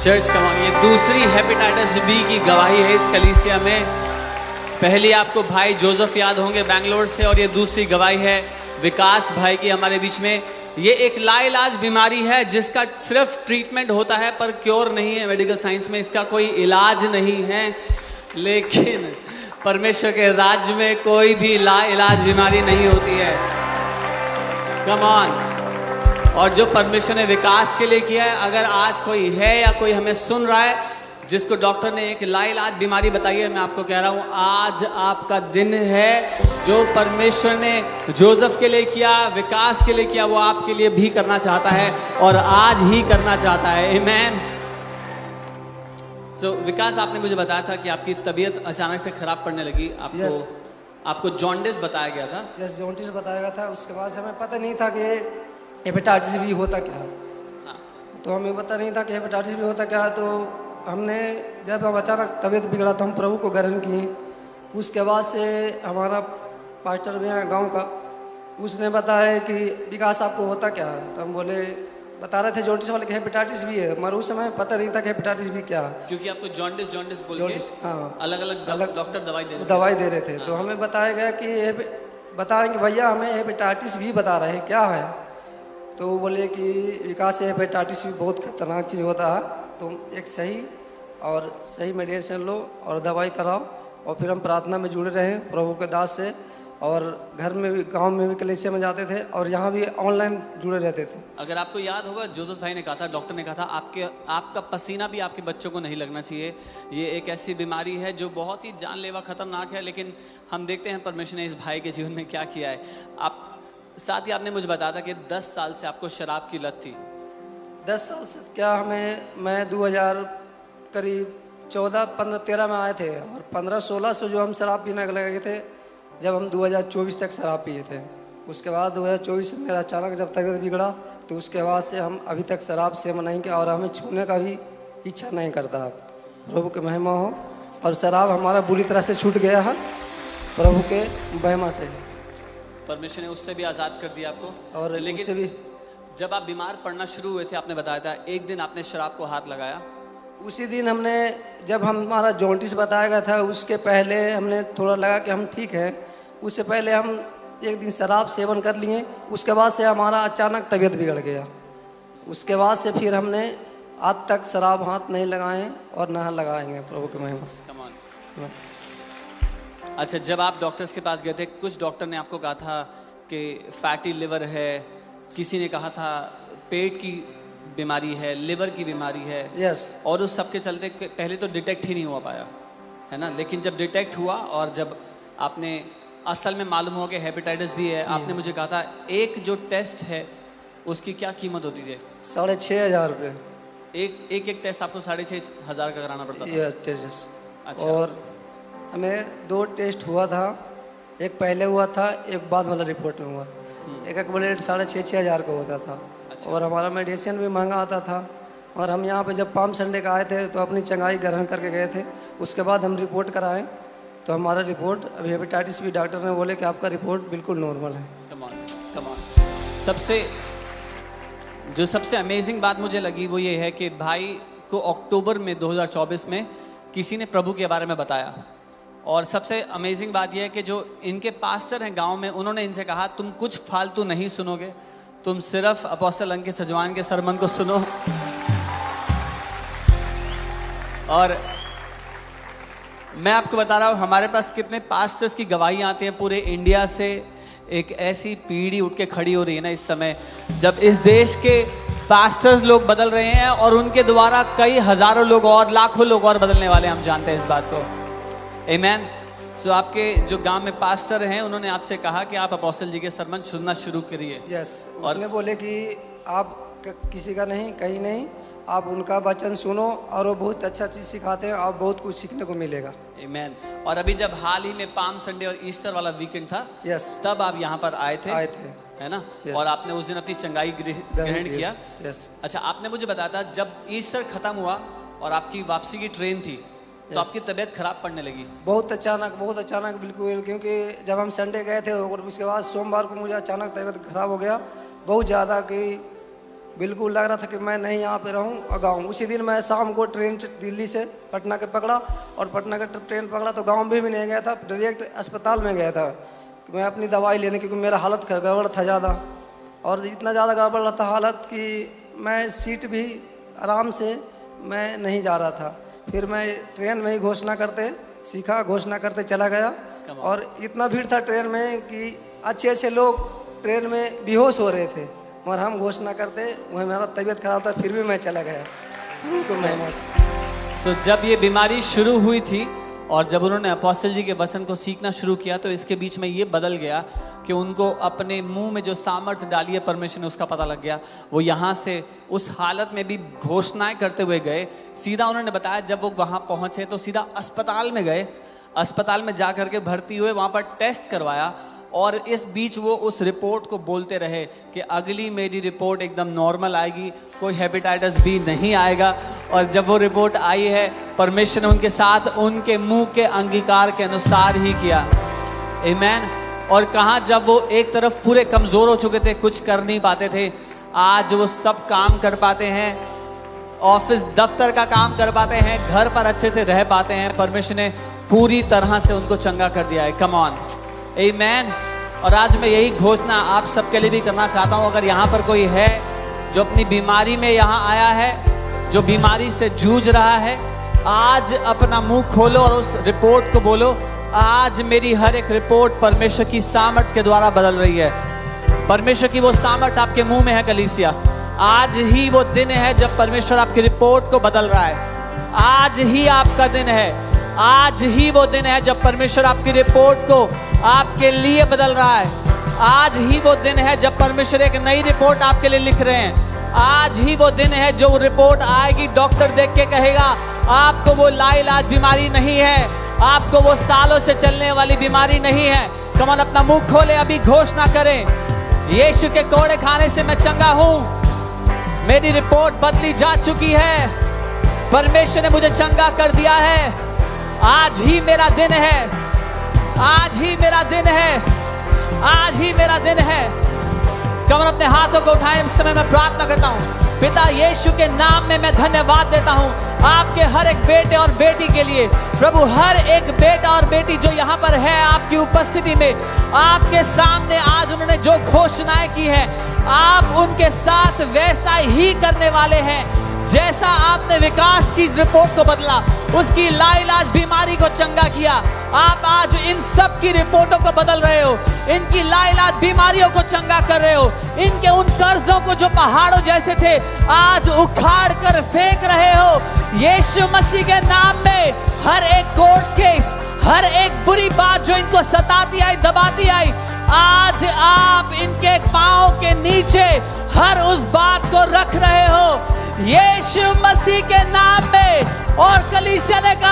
Church कमाओ। ये दूसरी हेपेटाइटिस बी की गवाही है इस कलीसिया में। पहली आपको भाई जोसेफ याद होंगे बैंगलोर से, और ये दूसरी गवाही है विकास भाई की हमारे बीच में। ये एक लाइलाज बीमारी है जिसका सिर्फ ट्रीटमेंट होता है पर क्योर नहीं है। मेडिकल साइंस में इसका कोई इलाज नहीं है, लेकिन परमेश्वर के राज्य में कोई भी लाइलाज बीमारी नहीं होती है। Come on. और जो परमेश्वर ने विकास के लिए किया है, अगर आज कोई है या कोई हमें सुन रहा है जिसको डॉक्टर ने एक लाइलाज बीमारी बताई है, मैं आपको कह रहा हूं आज आपका दिन है। जो परमेश्वर ने जोसेफ के लिए किया, विकास के लिए किया, वो आपके लिए भी करना चाहता है और आज ही करना चाहता है। आमेन। सो विकास, आपने मुझे बताया था कि आपकी तबीयत अचानक से खराब पड़ने लगी। आपको जॉन्डिस बताया गया था। यस, जॉन्डिस बताया गया था। उसके बाद हमें पता नहीं था कि हेपेटाइटिस बी होता क्या है। तो हमें पता नहीं था कि हेपेटाइटिस बी होता क्या है। तो हमने जब हम अचानक तबीयत बिगड़ा तो हम प्रभु को ग्रहण किए। उसके बाद से हमारा पास्टर भी है गांव का, उसने बताया कि विकास आपको होता क्या है। तो हम बोले, बता रहे थे जॉन्डिस वाले कि हेपेटाइटिस बी है, मगर उस समय पता नहीं था कि हेपेटाइटिस बी क्या है। क्योंकि आपको जॉन्डिस बोल के हाँ, अलग अलग डॉक्टर दवाई दे रहे थे। तो हमें बताया गया कि बताएंगे भैया हमें हेपेटाइटिस बी बता रहे हैं क्या है। तो वो बोले कि विकास हेपेटाइटिस भी बहुत खतरनाक चीज़ होता है, तुम एक सही मेडिसिन लो और दवाई कराओ। और फिर हम प्रार्थना में जुड़े रहे प्रभु के दास से, और घर में भी, गांव में भी कलीसिया में जाते थे, और यहाँ भी ऑनलाइन जुड़े रहते थे। अगर आपको याद होगा, जोसेफ भाई ने कहा था, डॉक्टर ने कहा था, आपका पसीना भी आपके बच्चों को नहीं लगना चाहिए। ये एक ऐसी बीमारी है जो बहुत ही जानलेवा खतरनाक है, लेकिन हम देखते हैं परमेश्वर ने इस भाई के जीवन में क्या किया है। आप साथ ही आपने मुझे बताया था कि 10 साल से आपको शराब की लत थी। 10 साल से क्या, मैं 2000 करीब 14, 15, 13 में आए थे, और 15, 16 से जो हम शराब पीने लगे थे, जब हम 2024 तक शराब पिए थे। उसके बाद 2024 में मेरा अचानक जब तबीयत बिगड़ा, तो उसके बाद से हम अभी तक शराब सेवन नहीं किया, और हमें छूने का भी इच्छा नहीं करता। प्रभु के महिमा हो। और शराब हमारा बुरी तरह से छूट गया है प्रभु के महिमा से। परमेश्वर ने उससे भी आज़ाद कर दिया आपको। और लेकिन उससे भी जब आप बीमार पड़ना शुरू हुए थे, आपने बताया था एक दिन आपने शराब को हाथ लगाया। उसी दिन हमने, जब हमारा जॉन्डिस बताया गया था, उसके पहले हमने थोड़ा लगा कि हम ठीक हैं, उससे पहले हम एक दिन शराब सेवन कर लिए। उसके बाद से हमारा अचानक तबीयत बिगड़ गया। उसके बाद से फिर हमने आज तक शराब हाथ नहीं लगाए और ना लगाएंगे प्रभु के महिमा से। अच्छा, जब आप डॉक्टर्स के पास गए थे, कुछ डॉक्टर ने आपको कहा था कि फैटी लिवर है, किसी ने कहा था पेट की बीमारी है, लिवर की बीमारी है। यस। और उस सब के चलते पहले तो डिटेक्ट ही नहीं हो पाया, है ना। लेकिन जब डिटेक्ट हुआ और जब आपने असल में मालूम हुआ कि हेपेटाइटिस भी है, आपने मुझे कहा था एक जो टेस्ट है उसकी क्या कीमत होती थी? 6,500 रुपये। एक टेस्ट आपको 6,500 का कराना पड़ता था। अच्छा। और हमें 2 टेस्ट हुआ था, एक पहले हुआ था, एक बाद वाला रिपोर्ट में हुआ था। एक ब्लड 6,500 का होता था। अच्छा। और हमारा मेडिसिन भी महंगा आता था। और हम यहाँ पे जब पाम संडे का आए थे तो अपनी चंगाई ग्रहण करके गए थे। उसके बाद हम रिपोर्ट कराएं तो हमारा रिपोर्ट अभी हेपेटाइटिस बी, डॉक्टर ने बोले कि आपका रिपोर्ट बिल्कुल नॉर्मल है। Come on. सबसे अमेजिंग बात मुझे लगी वो ये है कि भाई को अक्टूबर में 2024 में किसी ने प्रभु के बारे में बताया। और सबसे अमेजिंग बात यह है कि जो इनके पास्टर हैं गांव में, उन्होंने इनसे कहा तुम कुछ फालतू नहीं सुनोगे, तुम सिर्फ अपोस्टल अंकित सजवान के सरमन को सुनो। और मैं आपको बता रहा हूँ हमारे पास कितने पास्टर्स की गवाही आती है पूरे इंडिया से। एक ऐसी पीढ़ी उठ के खड़ी हो रही है ना इस समय, जब इस देश के पास्टर्स लोग बदल रहे हैं और उनके द्वारा कई हजारों लोग और लाखों लोग और बदलने वाले, हम जानते हैं इस बात को। आमेन। सो आपके जो गांव में पास्टर हैं, उन्होंने आपसे कहा कि आप अपोस्टल जी के सरमन सुनना शुरू करिए। यस। उसने बोले कि आप किसी का नहीं, कहीं नहीं, आप उनका वचन सुनो और वो बहुत अच्छा चीज़ सिखाते हैं और बहुत कुछ सीखने को मिलेगा। आमेन। और अभी जब हाल ही में पाम संडे और ईस्टर वाला वीकेंड था, यस, तब आप यहाँ पर आए थे, है ना। yes. और आपने उस दिन अपनी चंगाई ग्रहण किया। यस। अच्छा, आपने मुझे बताया था जब ईस्टर खत्म हुआ और आपकी वापसी की ट्रेन थी, तो आपकी तबीयत खराब पड़ने लगी। बहुत अचानक बिल्कुल, क्योंकि जब हम संडे गए थे और उसके बाद सोमवार को मुझे अचानक तबीयत खराब हो गया बहुत ज़्यादा, कि बिल्कुल लग रहा था कि मैं नहीं यहाँ पे रहूँ और गाँव। उसी दिन मैं शाम को ट्रेन दिल्ली से पटना के पकड़ा और पटना का ट्रेन पकड़ा तो गाँव में भी नहीं गया था, डायरेक्ट अस्पताल में गया था कि मैं अपनी दवाई लेने, क्योंकि मेरा हालत गड़बड़ था ज़्यादा, और इतना ज़्यादा गड़बड़ रहा था हालत कि मैं सीट भी आराम से मैं नहीं जा रहा था। फिर मैं ट्रेन में ही घोषणा करते सीखा, घोषणा करते चला गया, और इतना भीड़ था ट्रेन में कि अच्छे अच्छे लोग ट्रेन में बेहोश हो रहे थे, मगर हम घोषणा करते, वह मेरा तबीयत खराब था फिर भी मैं चला गया उनको मेहनत। सो जब ये बीमारी शुरू हुई थी और जब उन्होंने अपोस्टल जी के वचन को सीखना शुरू किया तो इसके बीच में ये बदल गया कि उनको अपने मुंह में जो सामर्थ्य डाली है परमेश्वर ने उसका पता लग गया। वो यहाँ से उस हालत में भी घोषणाएं करते हुए गए। सीधा उन्होंने बताया जब वो वहाँ पहुँचे तो सीधा अस्पताल में गए, अस्पताल में जा करके भर्ती हुए, वहाँ पर टेस्ट करवाया, और इस बीच वो उस रिपोर्ट को बोलते रहे कि अगली मेरी रिपोर्ट एकदम नॉर्मल आएगी, कोई हेपेटाइटिस बी नहीं आएगा। और जब वो रिपोर्ट आई है, परमेश्वर ने उनके साथ उनके मुंह के अंगीकार के अनुसार ही किया। आमीन। और कहाँ जब वो एक तरफ पूरे कमज़ोर हो चुके थे, कुछ कर नहीं पाते थे, आज वो सब काम कर पाते हैं, ऑफिस दफ्तर का काम कर पाते हैं, घर पर अच्छे से रह पाते हैं। परमेश्वर ने पूरी तरह से उनको चंगा कर दिया है। कम ऑन, आमीन। और आज मैं यही घोषणा आप सबके लिए भी करना चाहता हूँ। अगर यहाँ पर कोई है जो अपनी बीमारी में यहाँ आया है, जो बीमारी से जूझ रहा है, आज अपना मुंह खोलो और उस रिपोर्ट को बोलो, आज मेरी हर एक रिपोर्ट परमेश्वर की सामर्थ के द्वारा बदल रही है। परमेश्वर की वो सामर्थ आपके मुंह में है कलीसिया। आज ही वो दिन है जब परमेश्वर आपकी रिपोर्ट को बदल रहा है। आज ही आपका दिन है, आज ही वो दिन है जब परमेश्वर आपकी रिपोर्ट को आपके लिए बदल रहा है। आज ही वो दिन है जब परमेश्वर एक नई रिपोर्ट आपके लिए लिख रहे हैं। आज ही वो दिन है जो रिपोर्ट आएगी, डॉक्टर देख के कहेगा आपको वो लाइलाज बीमारी नहीं है, आपको वो सालों से चलने वाली बीमारी नहीं है। कमन अपना मुंह खोले, अभी घोषणा करें, यीशु के कोड़े खाने से मैं चंगा हूं, मेरी रिपोर्ट बदली जा चुकी है, परमेश्वर ने मुझे चंगा कर दिया है। आज ही मेरा दिन है, आज ही मेरा दिन है, आज ही मेरा दिन है। कमर अपने हाथों को उठाएं। इस समय मैं प्रार्थना करता हूँ, पिता यीशु के नाम में मैं धन्यवाद देता हूँ आपके हर एक बेटे और बेटी के लिए। प्रभु, हर एक बेटा और बेटी जो यहाँ पर है आपकी उपस्थिति में, आपके सामने आज उन्होंने जो घोषणाएं की है, आप उनके साथ वैसा ही करने वाले हैं। जैसा आपने विकास की रिपोर्ट को बदला, उसकी लाइलाज बीमारी को चंगा किया, आप आज इन सब की रिपोर्टों को बदल रहे हो, इनकी लाइलाज बीमारियों को चंगा कर रहे हो, इनके उन कर्जों को जो पहाड़ों जैसे थे आज उखाड़ कर फेंक रहे हो। यीशु मसीह के नाम में हर एक कोर्ट केस, हर एक बुरी बात जो इनको सताती आई, दबाती आई, आज आप इनके पांव के नीचे हर उस बात को रख रहे हो यीशु मसीह के नाम में। और कलीसिया ने कहा